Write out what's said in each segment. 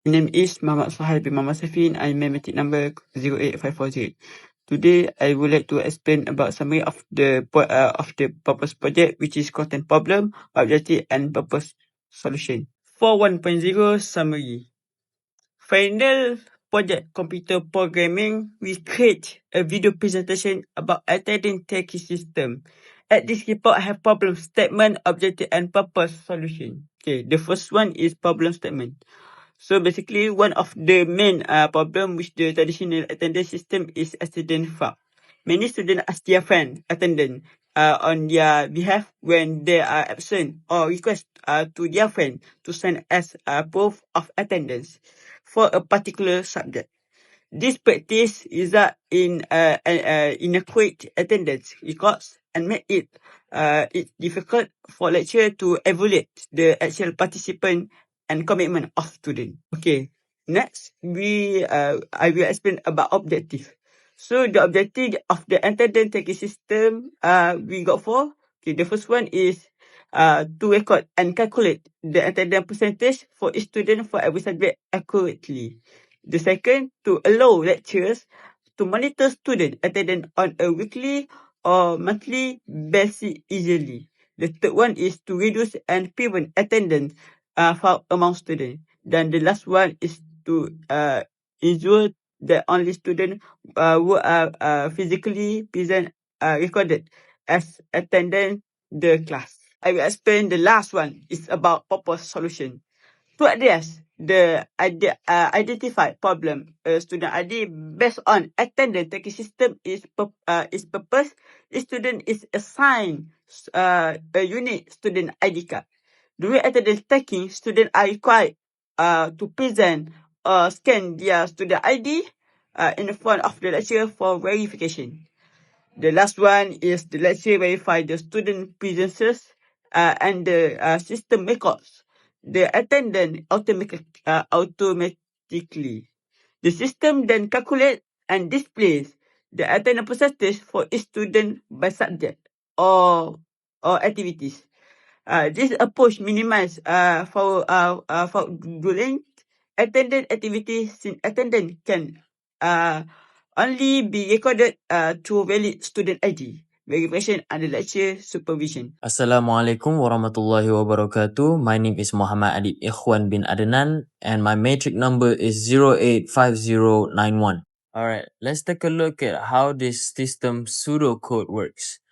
My name is Muhammad Suhail bin Muhammad Safin. I'm membership number 08540. Today, I would like to explain about summary of the purpose project, which is content problem, objective, and purpose solution. For 1.0 summary. Final project computer programming, we create a video presentation about attending techie system. At this report, I have problem statement, objective, and purpose solution. Okay, the first one is problem statement. So basically, one of the main problem with the traditional attendance system is accident file. Many students ask their friend attendant on their behalf when they are absent or request to their friend to send as proof of attendance for a particular subject. This practice result in inadequate attendance records and make it difficult for lecturer to evaluate the actual participant and commitment of student. Okay, next I will explain about objective. So the objective of the attendance taking system we got four. Okay, the first one is to record and calculate the attendance percentage for each student for every subject accurately. The second, to allow lecturers to monitor student attendance on a weekly or monthly basis easily. The third one is to reduce and prevent attendance foul among students. Then the last one is to ensure that only students who are physically present recorded as attending the class. I will explain the last one. It's about purpose solution. To address the identified problem, student ID based on attendance taking system is purpose. The student is assigned a unique student ID card. During attendance taking, students are required to present or scan their student ID in front of the lecturer for verification. The last one is the lecturer verify the student presences and the system records the attendance automatically. The system then calculates and displays the attendance percentage for each student by subject or activities. This approach minimizes fraudulent attendance activities since attendance can only be recorded through valid student ID, verification under lecture supervision. Assalamualaikum warahmatullahi wabarakatuh. My name is Muhammad Adib Ikhwan bin Adnan and my matric number is 0850911. Alright, let's take a look at how this system pseudocode works.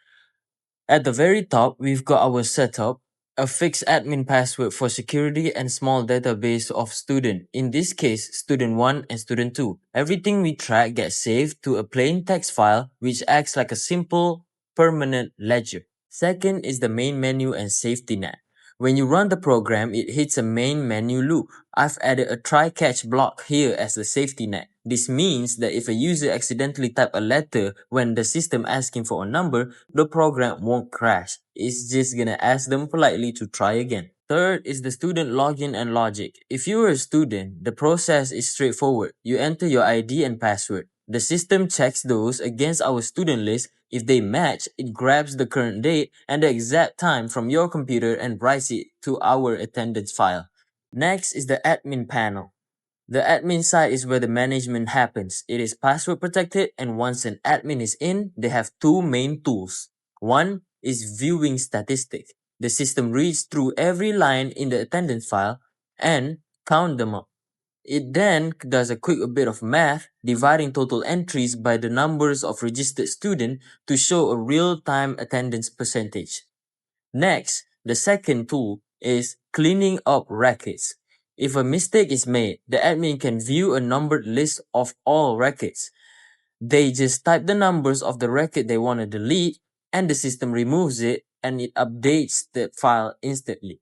At the very top, we've got our setup, a fixed admin password for security and small database of student. In this case, student 1 and student 2. Everything we track gets saved to a plain text file which acts like a simple permanent ledger. Second is the main menu and safety net. When you run the program, it hits a main menu loop. I've added a try-catch block here as the safety net. This means that if a user accidentally type a letter when the system asking for a number, the program won't crash. It's just gonna ask them politely to try again. Third is the student login and logic. If you're a student, the process is straightforward. You enter your ID and password. The system checks those against our student list. If they match, it grabs the current date and the exact time from your computer and writes it to our attendance file. Next is the admin panel. The admin side is where the management happens. It is password protected, and once an admin is in, they have two main tools. One is viewing statistics. The system reads through every line in the attendance file and count them up. It then does a quick bit of math, dividing total entries by the numbers of registered students to show a real-time attendance percentage. Next, the second tool is cleaning up records. If a mistake is made, the admin can view a numbered list of all records. They just type the numbers of the record they want to delete, and the system removes it and it updates the file instantly.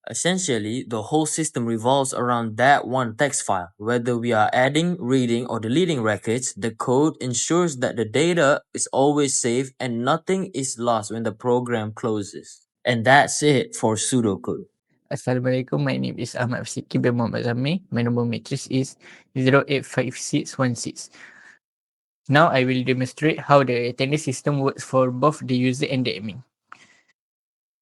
Essentially, the whole system revolves around that one text file. Whether we are adding, reading, or deleting records, the code ensures that the data is always safe and nothing is lost when the program closes. And that's it for pseudocode. Assalamualaikum, my name is Ahmad Fsiki bin Muhammad Zami. My number matrix is 085616. Now I will demonstrate how the attendance system works for both the user and the admin.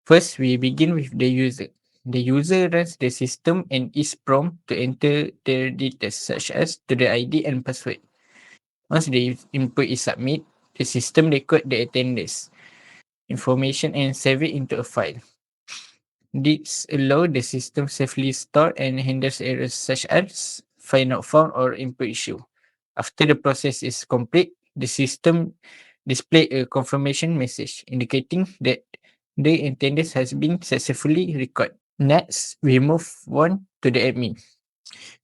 First, we begin with the user. The user runs the system and is prompted to enter their details such as student ID and password. Once the input is submitted, the system records the attendance information and save it into a file. This allows the system safely store and handles errors such as file not found or input issue. After the process is complete, the system display a confirmation message indicating that the attendance has been successfully recorded. Next, we move on to the admin.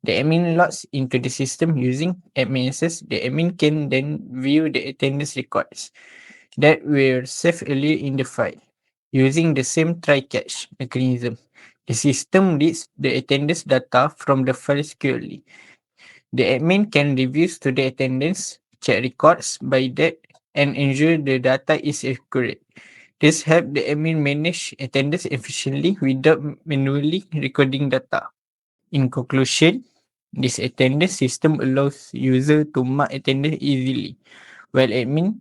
The admin logs into the system using admin access. The admin can then view the attendance records that were saved earlier in the file. Using the same try-catch mechanism, the system reads the attendance data from the file securely. The admin can review student attendance, check records by that, and ensure the data is accurate. This helps the admin manage attendance efficiently without manually recording data. In conclusion, this attendance system allows user to mark attendance easily, while admin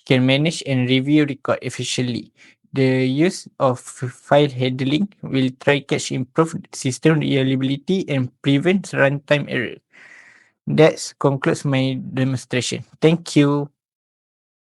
can manage and review record efficiently. The use of file handling will try catch improve system reliability and prevent runtime error. That concludes my demonstration. Thank you.